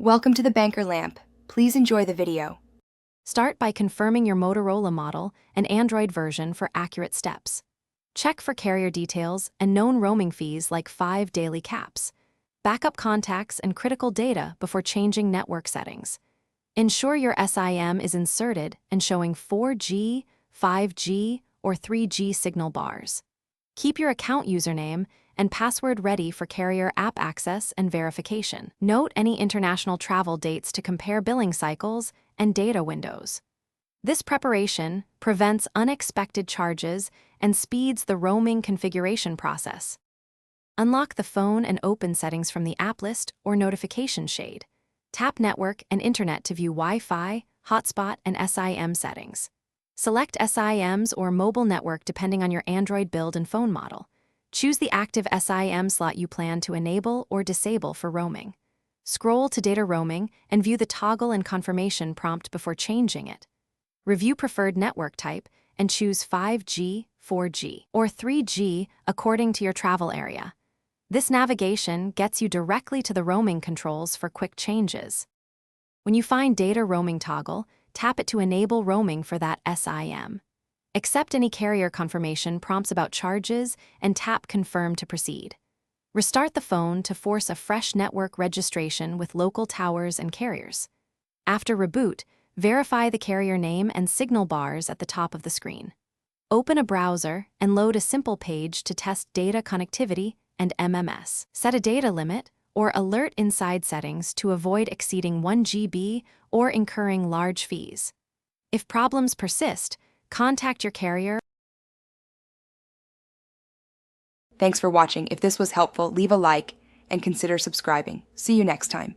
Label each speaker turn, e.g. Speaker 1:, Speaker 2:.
Speaker 1: Welcome to the Banker Lamp. Please enjoy the video.
Speaker 2: Start by confirming your Motorola model and Android version for accurate steps. Check for carrier details and known roaming fees like 5 daily caps. Backup contacts and critical data before changing network settings. Ensure your SIM is inserted and showing 4G, 5G, or 3G signal bars. Keep your account username and password ready for carrier app access and verification. Note any international travel dates to compare billing cycles and data windows. This preparation prevents unexpected charges and speeds the roaming configuration process. Unlock the phone and open settings from the app list or notification shade. Tap Network and Internet to view Wi-Fi, hotspot, and SIM settings. Select SIMs or mobile network depending on your Android build and phone model. Choose the active SIM slot you plan to enable or disable for roaming. Scroll to data roaming and view the toggle and confirmation prompt before changing it. Review preferred network type and choose 5G, 4G, or 3G according to your travel area. This navigation gets you directly to the roaming controls for quick changes. When you find data roaming toggle, tap it to enable roaming for that SIM. Accept any carrier confirmation prompts about charges and tap Confirm to proceed. Restart the phone to force a fresh network registration with local towers and carriers. After reboot, verify the carrier name and signal bars at the top of the screen. Open a browser and load a simple page to test data connectivity and MMS. Set a data limit or alert inside settings to avoid exceeding 1 GB or incurring large fees. If problems persist, contact your carrier.
Speaker 1: Thanks for watching. If this was helpful, leave a like and consider subscribing. See you next time.